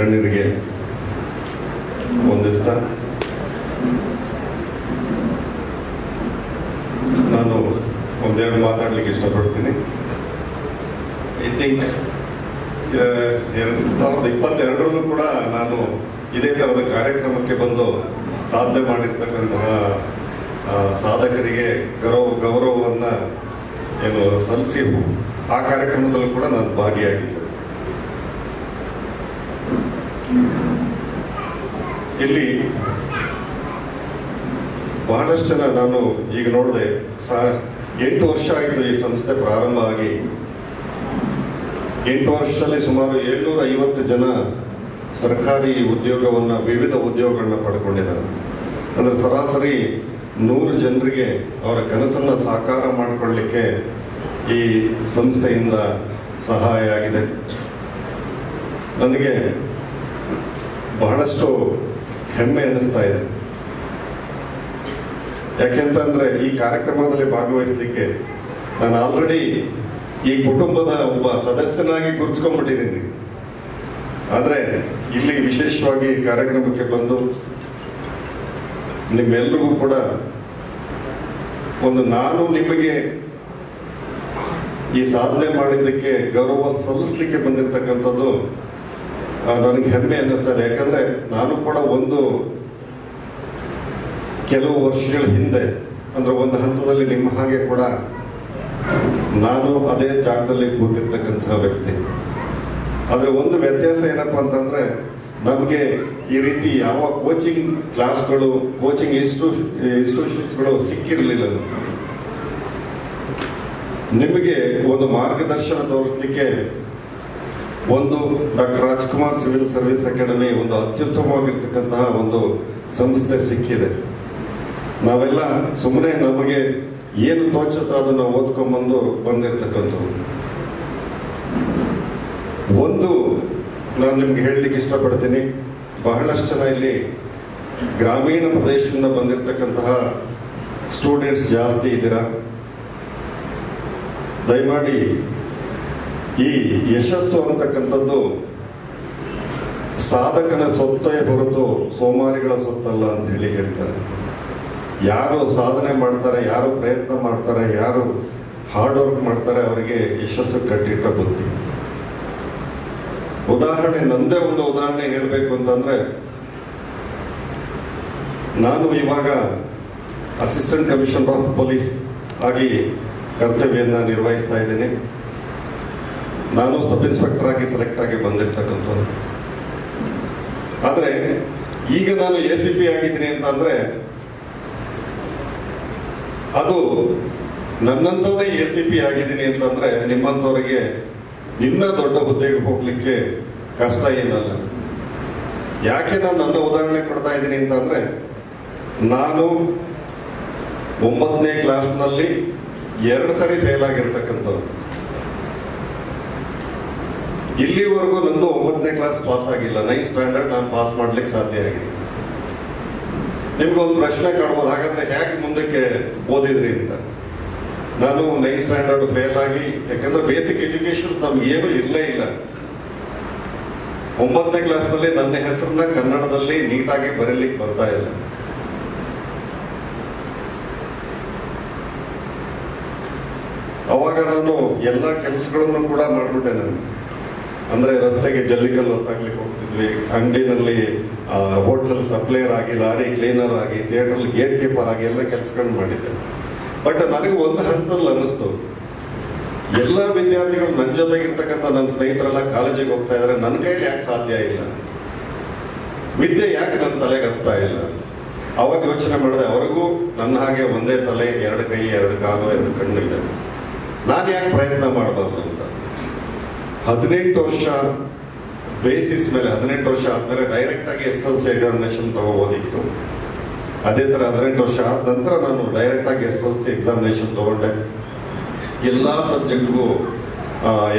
ಗಣ್ಯರಿಗೆ ವಂದಿಸ್ತಾ ನಾನು ಒಂದೆರಡು ಮಾತಾಡಲಿಕ್ಕೆ ಇಷ್ಟಪಡ್ತೀನಿ. ಐ ಥಿಂಕ್ 2022ರಲ್ಲೂ ಕೂಡ ನಾನು ಇದೇ ಥರದ ಕಾರ್ಯಕ್ರಮಕ್ಕೆ ಬಂದು ಸಾಧನೆ ಮಾಡಿರ್ತಕ್ಕಂತಹ ಸಾಧಕರಿಗೆ ಗೌರವವನ್ನು ಏನು ಸಲ್ಲಿಸಿ ಆ ಕಾರ್ಯಕ್ರಮದಲ್ಲೂ ಕೂಡ ನಾನು ಭಾಗಿಯಾಗಿದ್ದೆ. ಇಲ್ಲಿ ಬಹಳಷ್ಟು ಜನ ನಾನು ಈಗ ನೋಡಿದೆ 8 ವರ್ಷ ಆಯಿತು ಈ ಸಂಸ್ಥೆ ಪ್ರಾರಂಭ ಆಗಿ. 8 ವರ್ಷದಲ್ಲಿ ಸುಮಾರು 750 ಜನ ಸರ್ಕಾರಿ ಉದ್ಯೋಗವನ್ನು ವಿವಿಧ ಉದ್ಯೋಗಗಳನ್ನ ಪಡ್ಕೊಂಡಿದ್ದಾರೆ. ಅಂದರೆ ಸರಾಸರಿ 100 ಜನರಿಗೆ ಅವರ ಕನಸನ್ನು ಸಾಕಾರ ಮಾಡಿಕೊಳ್ಳಲಿಕ್ಕೆ ಈ ಸಂಸ್ಥೆಯಿಂದ ಸಹಾಯ ಆಗಿದೆ. ನನಗೆ ಬಹಳಷ್ಟು ಹೆಮ್ಮೆ ಅನ್ನಿಸ್ತಾ ಇದೆ. ಯಾಕೆಂತಂದ್ರೆ ಈ ಕಾರ್ಯಕ್ರಮದಲ್ಲಿ ಭಾಗವಹಿಸಲಿಕ್ಕೆ ನಾನು ಆಲ್ರೆಡಿ ಈ ಕುಟುಂಬದ ಒಬ್ಬ ಸದಸ್ಯನಾಗಿ ಗುರುತಿಸ್ಕೊಂಡ್ಬಿಟ್ಟಿದ್ದೀನಿ. ಆದರೆ ಇಲ್ಲಿ ವಿಶೇಷವಾಗಿ ಕಾರ್ಯಕ್ರಮಕ್ಕೆ ಬಂದು ನಿಮ್ಮೆಲ್ಲರಿಗೂ ಕೂಡ ನಾನು ನಿಮಗೆ ಈ ಸಾಧನೆ ಮಾಡಿದ್ದಕ್ಕೆ ಗೌರವ ಸಲ್ಲಿಸಲಿಕ್ಕೆ ಬಂದಿರತಕ್ಕಂಥದ್ದು ನನಗೆ ಹೆಮ್ಮೆ ಅನ್ನಿಸ್ತಾ ಇದೆ. ಯಾಕಂದ್ರೆ ನಾನು ಕೂಡ ಕೆಲವು ವರ್ಷಗಳ ಹಿಂದೆ ಅಂದ್ರೆ ಒಂದು ಹಂತದಲ್ಲಿ ನಿಮ್ಮ ಹಾಗೆ ಕೂಡ ನಾನು ಅದೇ ಜಾಗದಲ್ಲಿ ಕೂತಿರ್ತಕ್ಕಂತಹ ವ್ಯಕ್ತಿ. ಆದರೆ ಒಂದು ವ್ಯತ್ಯಾಸ ಏನಪ್ಪಾ ಅಂತಂದ್ರೆ ನಮಗೆ ಈ ರೀತಿ ಯಾವ ಕೋಚಿಂಗ್ ಕ್ಲಾಸ್ಗಳು ಕೋಚಿಂಗ್ ಇನ್ಸ್ಟಿಟ್ಯೂಷನ್ಸ್ಗಳು ಸಿಕ್ಕಿರಲಿಲ್ಲ. ನಿಮಗೆ ಒಂದು ಮಾರ್ಗದರ್ಶನ ತೋರಿಸ್ಲಿಕ್ಕೆ doctor Rajkumar civil service academy ಒಂದು ಅತ್ಯುತ್ತಮವಾಗಿರ್ತಕ್ಕಂತಹ ಒಂದು ಸಂಸ್ಥೆ ಸಿಕ್ಕಿದೆ. ನಾವೆಲ್ಲ ಸುಮ್ಮನೆ ನಮಗೆ ಏನು ತೋಚುತ್ತೋ ಅದನ್ನು ಓದ್ಕೊಂಡ್ಬಂದು ಬಂದಿರ್ತಕ್ಕಂಥದ್ದು. ನಾನು ನಿಮ್ಗೆ ಹೇಳಲಿಕ್ಕೆ ಇಷ್ಟಪಡ್ತೀನಿ, ಬಹಳಷ್ಟು ಜನ ಇಲ್ಲಿ ಗ್ರಾಮೀಣ ಪ್ರದೇಶದಿಂದ ಬಂದಿರತಕ್ಕಂತಹ ಸ್ಟೂಡೆಂಟ್ಸ್ ಜಾಸ್ತಿ ಇದ್ದೀರಾ. ದಯಮಾಡಿ ಈ ಯಶಸ್ಸು ಅಂತಕ್ಕಂಥದ್ದು ಸಾಧಕನ ಸೊತ್ತೇ ಹೊರತು ಸೋಮಾರಿಗಳ ಸೊತ್ತಲ್ಲ ಅಂತ ಹೇಳ್ತಾರೆ. ಯಾರು ಸಾಧನೆ ಮಾಡ್ತಾರೆ, ಯಾರು ಪ್ರಯತ್ನ ಮಾಡ್ತಾರೆ, ಯಾರು ಹಾರ್ಡ್ ವರ್ಕ್ ಮಾಡ್ತಾರೆ ಅವರಿಗೆ ಯಶಸ್ಸು ಕಟ್ಟಿಟ್ಟ ಬುದ್ಧಿ. ನಂದೇ ಒಂದು ಉದಾಹರಣೆ ಹೇಳಬೇಕು ಅಂತಂದ್ರೆ, ನಾನು ಇವಾಗ ಅಸಿಸ್ಟೆಂಟ್ ಕಮಿಷನರ್ ಆಫ್ ಪೊಲೀಸ್ ಆಗಿ ಕರ್ತವ್ಯವನ್ನು ನಿರ್ವಹಿಸ್ತಾ ಇದ್ದೀನಿ. ನಾನು ಸಬ್ ಇನ್ಸ್ಪೆಕ್ಟರ್ ಆಗಿ ಸೆಲೆಕ್ಟ್ ಆಗಿ ಬಂದಿರ್ತಕ್ಕಂಥದ್ದು. ಆದರೆ ಈಗ ನಾನು ACP ಆಗಿದ್ದೀನಿ ಅಂತಂದ್ರೆ ಅದು ನನ್ನಂತವನೇ ACP ಆಗಿದ್ದೀನಿ ಅಂತಂದ್ರೆ ನಿಮ್ಮಂಥವ್ರಿಗೆ ಇನ್ನ ದೊಡ್ಡ ಹುದ್ದೆಗೆ ಹೋಗ್ಲಿಕ್ಕೆ ಕಷ್ಟ ಏನಲ್ಲ. ಯಾಕೆ ನಾನು ನನ್ನ ಉದಾಹರಣೆ ಕೊಡ್ತಾ ಇದ್ದೀನಿ ಅಂತಂದ್ರೆ, ನಾನು 9ನೇ ಕ್ಲಾಸ್ನಲ್ಲಿ 2 ಸರಿ ಫೇಲ್ ಆಗಿರ್ತಕ್ಕಂಥದ್ದು. ಇಲ್ಲಿವರೆಗೂ ನಂದು 9ನೇ ಕ್ಲಾಸ್ ಪಾಸ್ ಆಗಿಲ್ಲ. 9th ಸ್ಟ್ಯಾಂಡರ್ಡ್ ನಾನು ಪಾಸ್ ಮಾಡ್ಲಿಕ್ಕೆ ಸಾಧ್ಯ ಆಗಿದೆ. ನಿಮ್ಗೊಂದು ಪ್ರಶ್ನೆ ಕಾಡ್ಬೋದು, ಹಾಗಾದ್ರೆ ಹೇಗೆ ಮುಂದಕ್ಕೆ ಓದಿದ್ರಿ ಅಂತ. ನಾನು 9th ಸ್ಟ್ಯಾಂಡರ್ಡ್ ಫೇಲ್ ಆಗಿ, ಯಾಕಂದ್ರೆ ಬೇಸಿಕ್ ಎಜುಕೇಶನ್ಸ್ ನಮ್ಗೆ ಏನು ಇರಲೇ ಇಲ್ಲ. 9ನೇ ಕ್ಲಾಸ್ನಲ್ಲಿ ನನ್ನ ಹೆಸರನ್ನ ಕನ್ನಡದಲ್ಲಿ ನೀಟಾಗಿ ಬರೀಲಿಕ್ಕೆ ಬರ್ತಾ ಇಲ್ಲ. ಅವಾಗ ನಾನು ಎಲ್ಲ ಕೆಲಸಗಳನ್ನು ಕೂಡ ಮಾಡ್ಬಿಟ್ಟೆ. ನಾನು ಅಂದ್ರೆ ರಸ್ತೆಗೆ ಜಲ್ಲಿಕಲ್ಲು ಹೊತ್ತಾಗ್ಲಿಕ್ಕೆ ಹೋಗ್ತಿದ್ವಿ, ಅಂಗಡಿನಲ್ಲಿ ಹೋಟೆಲ್ ಸಪ್ಲೈಯರ್ ಆಗಿ, ಲಾರಿ ಕ್ಲೀನರ್ ಆಗಿ, ಥಿಯೇಟರ್ ಗೇಟ್ ಕೀಪರ್ ಆಗಿ ಎಲ್ಲ ಕೆಲಸಗಳನ್ನ ಮಾಡಿದ್ದೆ. ಬಟ್ ನನಗೆ ಒಂದು ಹಂತದಲ್ಲಿ ಅನ್ನಿಸ್ತು, ಎಲ್ಲ ವಿದ್ಯಾರ್ಥಿಗಳು ನನ್ನ ಜೊತೆಗಿರ್ತಕ್ಕಂಥ ನನ್ನ ಸ್ನೇಹಿತರೆಲ್ಲ ಕಾಲೇಜಿಗೆ ಹೋಗ್ತಾ ಇದ್ದಾರೆ, ನನ್ನ ಕೈಲಿ ಯಾಕೆ ಸಾಧ್ಯ ಇಲ್ಲ, ವಿದ್ಯೆ ಯಾಕೆ ನನ್ನ ತಲೆಗೆ ಹತ್ತಾ ಇಲ್ಲ. ಅವಾಗ ಯೋಚನೆ ಮಾಡಿದೆ, ಅವ್ರಿಗೂ ನನ್ನ ಹಾಗೆ ಒಂದೇ ತಲೆ, 2 ಕೈ, 2 ಕಾಲು, 2 ಕಣ್ಣಿಲ್ಲ, ನಾನು ಯಾಕೆ ಪ್ರಯತ್ನ ಮಾಡಬಾರ್ದು ಅಂತ 18 ವರ್ಷ ಬೇಸಿಸ್ ಮೇಲೆ 18 ವರ್ಷ ಆದ್ಮೇಲೆ ಡೈರೆಕ್ಟ್ ಆಗಿ SLC ಎಕ್ಸಾಮಿನೇಷನ್ ತಗೋಬೋದಿತ್ತು. ಅದೇ ತರ 18 ವರ್ಷ ಆದ ನಂತರ ನಾನು ಡೈರೆಕ್ಟ್ ಆಗಿ SLC ಎಕ್ಸಾಮಿನೇಷನ್ ತಗೊಂಡೆ. ಎಲ್ಲಾ ಸಬ್ಜೆಕ್ಟ್ಗೂ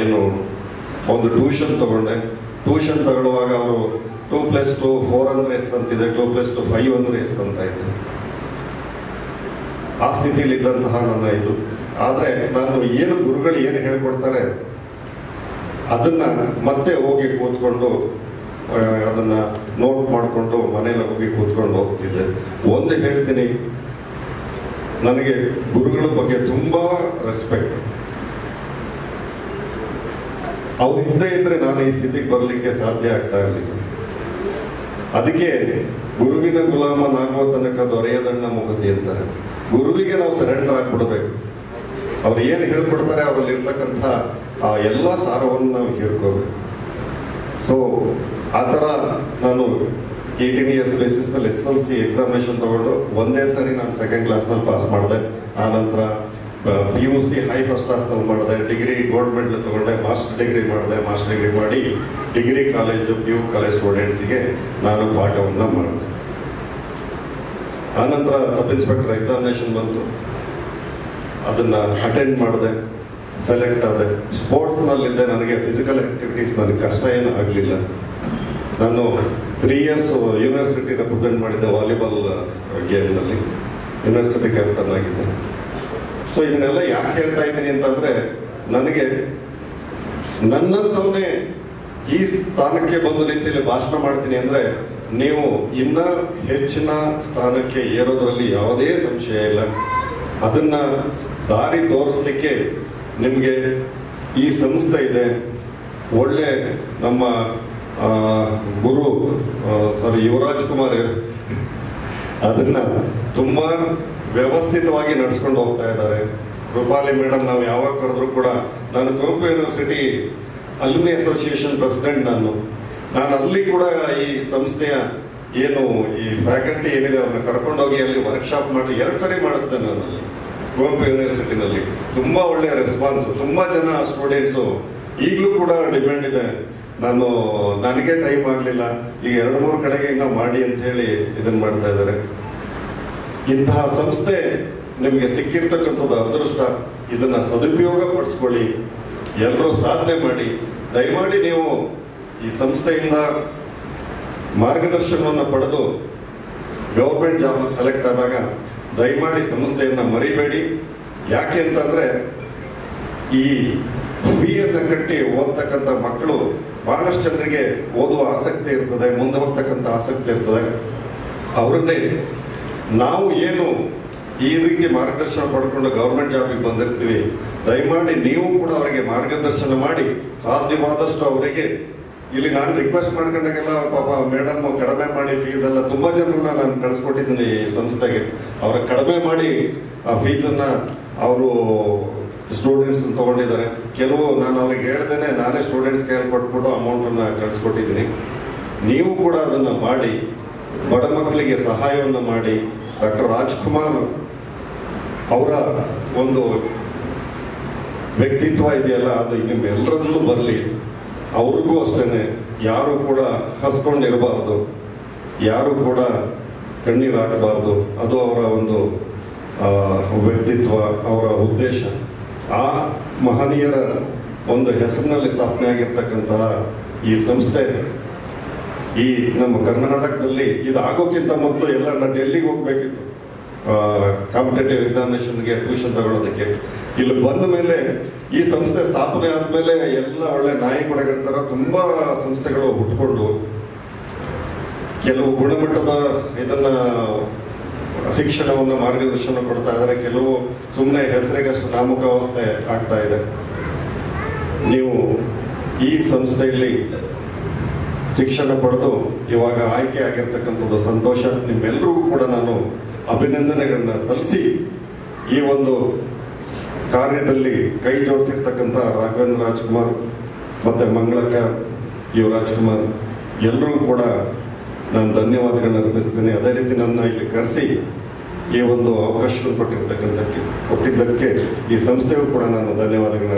ಒಂದು ಟ್ಯೂಷನ್ ತಗೊಂಡೆ. ಟ್ಯೂಷನ್ ತಗೊಳ್ಳುವಾಗ ಅವರು 2+2 4 ಅಂದ್ರೆ ಎಸ್ ಅಂತಿದೆ, 2+2 5 ಅಂದ್ರೆ ಎಸ್ ಅಂತ ಇತ್ತು. ಆ ಸ್ಥಿತಿಯಲ್ಲಿ ಇದ್ದಂತಹ ನನ್ನ ಇದು. ಆದ್ರೆ ನಾನು ಗುರುಗಳು ಏನು ಹೇಳ್ಕೊಡ್ತಾರೆ ಅದನ್ನ ಮತ್ತೆ ಹೋಗಿ ಕೂತ್ಕೊಂಡು ಅದನ್ನು ನೋಟ್ ಮಾಡಿಕೊಂಡು ಮನೇಲಿ ಹೋಗಿ ಕೂತ್ಕೊಂಡು ಹೋಗ್ತಿದ್ದೆ. ಒಂದು ಹೇಳ್ತೀನಿ, ನನಗೆ ಗುರುಗಳ ಬಗ್ಗೆ ತುಂಬ ರೆಸ್ಪೆಕ್ಟ್. ಅವ್ರು ಹಿಂದೆ ಇದ್ರೆ ನಾನು ಈ ಸ್ಥಿತಿಗೆ ಬರಲಿಕ್ಕೆ ಸಾಧ್ಯ ಆಗ್ತಾ ಇರಲಿಲ್ಲ. ಅದಕ್ಕೆ ಗುರುವಿನ ಗುಲಾಮನಾಗುವ ತನಕ ದೊರೆಯದಣ್ಣ ಮುಖತಿ ಅಂತಾರೆ. ಗುರುವಿಗೆ ನಾವು ಸರೆಂಡರ್ ಆಗ್ಬಿಡ್ಬೇಕು. ಅವ್ರು ಏನು ಹೇಳ್ಕೊಡ್ತಾರೆ ಅವರಲ್ಲಿ ಇರ್ತಕ್ಕಂಥ ಆ ಎಲ್ಲ ಸಾರವನ್ನು ನಾವು ಹೀರ್ಕೋಬೇಕು. ಸೊ ಆ ಥರ ನಾನು 18 ಇಯರ್ಸ್ ಬೇಸಿಸ್ನಲ್ಲಿ SSLC ಎಕ್ಸಾಮಿನೇಷನ್ ತಗೊಂಡು ಒಂದೇ ಸಾರಿ ನಾನು ಸೆಕೆಂಡ್ ಕ್ಲಾಸ್ನಲ್ಲಿ ಪಾಸ್ ಮಾಡಿದೆ. ಆನಂತರ PUC ಹೈ ಫಸ್ಟ್ ಕ್ಲಾಸ್ನಲ್ಲಿ ಮಾಡಿದೆ. ಡಿಗ್ರಿ ಗೋಲ್ಡ್ ಮೆಡಲ್ ತಗೊಂಡೆ. ಮಾಸ್ಟರ್ ಡಿಗ್ರಿ ಮಾಡಿದೆ. ಮಾಸ್ಟರ್ ಡಿಗ್ರಿ ಮಾಡಿ ಡಿಗ್ರಿ ಕಾಲೇಜು PU ಕಾಲೇಜ್ ಸ್ಟೂಡೆಂಟ್ಸಿಗೆ ನಾನು ಪಾಠವನ್ನು ಮಾಡಿದೆ. ಆನಂತರ ಸಬ್ ಇನ್ಸ್ಪೆಕ್ಟರ್ ಎಕ್ಸಾಮಿನೇಷನ್ ಬಂತು. ಅದನ್ನು ಅಟೆಂಡ್ ಮಾಡಿದೆ, ಸೆಲೆಕ್ಟ್ ಆದೆ. ಸ್ಪೋರ್ಟ್ಸ್ನಲ್ಲಿದ್ದೆ. ನನಗೆ ಫಿಸಿಕಲ್ ಆ್ಯಕ್ಟಿವಿಟೀಸ್ ನನಗೆ ಕಷ್ಟ ಏನು ಆಗಲಿಲ್ಲ. ನಾನು 3 ಇಯರ್ಸ್ ಯೂನಿವರ್ಸಿಟಿ ರೆಪ್ರೆಸೆಂಟ್ ಮಾಡಿದ್ದೆ ವಾಲಿಬಾಲ್ ಗೇಮ್ನಲ್ಲಿ. ಯೂನಿವರ್ಸಿಟಿ ಕ್ಯಾಪ್ಟನ್ ಆಗಿದ್ದೆ. ಸೊ ಇದನ್ನೆಲ್ಲ ಯಾಕೆ ಹೇಳ್ತಾ ಇದ್ದೀನಿ ಅಂತಂದರೆ, ನನಗೆ ನನ್ನಂಥವನ್ನೇ ಈ ಸ್ಥಾನಕ್ಕೆ ಬಂದು ರೀತಿಯಲ್ಲಿ ಭಾಷಣ ಮಾಡ್ತೀನಿ ಅಂದರೆ ನೀವು ಇನ್ನೂ ಹೆಚ್ಚಿನ ಸ್ಥಾನಕ್ಕೆ ಏರೋದ್ರಲ್ಲಿ ಯಾವುದೇ ಸಂಶಯ ಇಲ್ಲ. ಅದನ್ನು ದಾರಿ ತೋರಿಸ್ಲಿಕ್ಕೆ ನಿಮಗೆ ಈ ಸಂಸ್ಥೆ ಇದೆ. ಒಳ್ಳೆ ನಮ್ಮ ಗುರು ಯುವರಾಜ್ ಕುಮಾರ್ ಅದನ್ನು ತುಂಬ ವ್ಯವಸ್ಥಿತವಾಗಿ ನಡೆಸ್ಕೊಂಡು ಹೋಗ್ತಾ ಇದ್ದಾರೆ. ರೂಪಾಲಿ ಮೇಡಮ್ ನಾವು ಯಾವಾಗ ಕರೆದ್ರು ಕೂಡ, ನಾನು Kuvempu university alumni association president. ನಾನು ಅಲ್ಲಿ ಕೂಡ ಈ ಸಂಸ್ಥೆಯ ಏನು ಈ ಫ್ಯಾಕಲ್ಟಿ ಏನಿದೆ ಅವ್ರನ್ನ ಕರ್ಕೊಂಡೋಗಿ ಅಲ್ಲಿ ವರ್ಕ್ಶಾಪ್ ಮಾಡಿ 2 ಸರಿ ಮಾಡಿಸ್ದೆ ನಾನು ಅಲ್ಲಿ ಕುವೆಂಪು ಯೂನಿವರ್ಸಿಟಿನಲ್ಲಿ. ತುಂಬ ಒಳ್ಳೆಯ ರೆಸ್ಪಾನ್ಸು. ತುಂಬ ಜನ ಸ್ಟೂಡೆಂಟ್ಸು ಈಗಲೂ ಕೂಡ ಡಿಮ್ಯಾಂಡ್ ಇದೆ. ನನಗೆ ಟೈಮ್ ಆಗಲಿಲ್ಲ, ಈಗ 2-3 ಕಡೆಗೆ ಇನ್ನೂ ಮಾಡಿ ಅಂತ ಹೇಳಿ ಇದನ್ನು ಮಾಡ್ತಾ ಇದ್ದಾರೆ. ಇಂತಹ ಸಂಸ್ಥೆ ನಿಮಗೆ ಸಿಕ್ಕಿರ್ತಕ್ಕಂಥದ್ದು ಅದೃಷ್ಟ. ಇದನ್ನು ಸದುಪಯೋಗ ಪಡಿಸ್ಕೊಳ್ಳಿ. ಎಲ್ಲರೂ ಸಾಧನೆ ಮಾಡಿ. ದಯಮಾಡಿ ನೀವು ಈ ಸಂಸ್ಥೆಯಿಂದ ಮಾರ್ಗದರ್ಶನವನ್ನು ಪಡೆದು ಗೌರ್ಮೆಂಟ್ ಜಾಬ್ ಸೆಲೆಕ್ಟ್ ಆದಾಗ ದಯಮಾಡಿ ಸಂಸ್ಥೆಯನ್ನು ಮರಿಬೇಡಿ. ಯಾಕೆ ಅಂತಂದರೆ ಈ ಫೀಯನ್ನು ಕಟ್ಟಿ ಓದ್ತಕ್ಕಂಥ ಮಕ್ಕಳು ಬಹಳಷ್ಟು ಜನರಿಗೆ ಓದುವ ಆಸಕ್ತಿ ಇರ್ತದೆ, ಮುಂದೆ ಹೋಗ್ತಕ್ಕಂಥ ಆಸಕ್ತಿ ಇರ್ತದೆ. ಅವರನ್ನೇ ನಾವು ಏನು ಈ ರೀತಿ ಮಾರ್ಗದರ್ಶನ ಪಡ್ಕೊಂಡು ಗೌರ್ಮೆಂಟ್ ಜಾಬಿಗೆ ಬಂದಿರ್ತೀವಿ, ದಯಮಾಡಿ ನೀವು ಕೂಡ ಅವರಿಗೆ ಮಾರ್ಗದರ್ಶನ ಮಾಡಿ ಸಾಧ್ಯವಾದಷ್ಟು ಅವರಿಗೆ ಇಲ್ಲಿ ನಾನು ರಿಕ್ವೆಸ್ಟ್ ಮಾಡ್ಕೊಂಡಾಗೆಲ್ಲ ಪಾಪ ಮೇಡಮ್ ಕಡಿಮೆ ಮಾಡಿ ಫೀಸ್ ಎಲ್ಲ ತುಂಬ ಜನರನ್ನ ನಾನು ಕಳಿಸ್ಕೊಟ್ಟಿದ್ದೀನಿ ಈ ಸಂಸ್ಥೆಗೆ. ಅವ್ರ ಕಡಿಮೆ ಮಾಡಿ ಆ ಫೀಸನ್ನು ಅವರು ಸ್ಟೂಡೆಂಟ್ಸ್ ತಗೊಂಡಿದ್ದಾರೆ. ಕೆಲವು ನಾನು ಅವ್ರಿಗೆ ಹೇಳ್ದೇನೆ ನಾನೇ ಸ್ಟೂಡೆಂಟ್ಸ್ ಕೈಯಲ್ಲಿ ಕೊಟ್ಬಿಟ್ಟು ಅಮೌಂಟನ್ನು ಕಳಿಸ್ಕೊಟ್ಟಿದ್ದೀನಿ. ನೀವು ಕೂಡ ಅದನ್ನು ಮಾಡಿ ಬಡ ಮಕ್ಕಳಿಗೆ ಸಹಾಯವನ್ನು ಮಾಡಿ. ಡಾಕ್ಟರ್ ರಾಜ್ಕುಮಾರ್ ಅವರ ಒಂದು ವ್ಯಕ್ತಿತ್ವ ಇದೆಯಲ್ಲ, ಅದು ನಿಮ್ಮೆಲ್ಲರಲ್ಲೂ ಬರಲಿ. ಅವ್ರಿಗೂ ಅಷ್ಟೇ ಯಾರು ಕೂಡ ಹಸ್ಕೊಂಡಿರಬಾರ್ದು, ಯಾರು ಕೂಡ ಕಣ್ಣೀರಾಗಬಾರ್ದು. ಅದು ಅವರ ಒಂದು ವ್ಯಕ್ತಿತ್ವ, ಅವರ ಉದ್ದೇಶ. ಆ ಮಹನೀಯರ ಒಂದು ಹೆಸರಿನಲ್ಲಿ ಸ್ಥಾಪನೆ ಆಗಿರ್ತಕ್ಕಂತಹ ಈ ಸಂಸ್ಥೆ ಈ ನಮ್ಮ ಕರ್ನಾಟಕದಲ್ಲಿ ಇದು ಆಗೋಕ್ಕಿಂತ ಮೊದಲು ಎಲ್ಲ ಡೆಲ್ಲಿಗೆ ಹೋಗ್ಬೇಕಿತ್ತು ಕಾಂಪಿಟೇಟಿವ್ ಎಕ್ಸಾಮಿನೇಷನ್ಗೆ ಟ್ಯೂಷನ್ ತಗೊಳ್ಳೋದಕ್ಕೆ. ಇಲ್ಲಿ ಬಂದ ಮೇಲೆ ಈ ಸಂಸ್ಥೆ ಸ್ಥಾಪನೆ ಆದಮೇಲೆ ಎಲ್ಲ ಒಳ್ಳೆ ನಾಯಕರುಗಳ ಥರ ತುಂಬ ಸಂಸ್ಥೆಗಳು ಹುಟ್ಕೊಂಡು ಕೆಲವು ಗುಣಮಟ್ಟದ ಇದನ್ನು ಶಿಕ್ಷಣವನ್ನು ಮಾರ್ಗದರ್ಶನ ಕೊಡ್ತಾ ಇದ್ದಾರೆ. ಕೆಲವು ಸುಮ್ಮನೆ ಹೆಸರಿಗಷ್ಟು ನಾಮಕಾವಸ್ಥೆ ಆಗ್ತಾ ಇದೆ. ನೀವು ಈ ಸಂಸ್ಥೆಯಲ್ಲಿ ಶಿಕ್ಷಣ ಪಡೆದು ಇವಾಗ ಆಯ್ಕೆ ಆಗಿರ್ತಕ್ಕಂಥದ್ದು ಸಂತೋಷ. ನಿಮ್ಮೆಲ್ಲರಿಗೂ ಕೂಡ ನಾನು ಅಭಿನಂದನೆಗಳನ್ನ ಸಲ್ಲಿಸಿ ಈ ಒಂದು ಕಾರ್ಯದಲ್ಲಿ ಕೈ ಜೋಡಿಸಿರ್ತಕ್ಕಂಥ ರಾಘವೇಂದ್ರ ರಾಜ್ಕುಮಾರ್ ಮತ್ತು ಮಂಗಳಕ್ಕ ಯುವರಾಜ್ ಕುಮಾರ್ ಎಲ್ಲರೂ ಕೂಡ ನಾನು ಧನ್ಯವಾದಗಳನ್ನ ಅರ್ಪಿಸ್ತೀನಿ. ಅದೇ ರೀತಿ ನನ್ನ ಇಲ್ಲಿ ಕರೆಸಿ ಈ ಒಂದು ಅವಕಾಶವನ್ನು ಕೊಟ್ಟಿದ್ದಕ್ಕೆ ಈ ಸಂಸ್ಥೆಗೂ ಕೂಡ ನಾನು ಧನ್ಯವಾದಗಳನ್ನ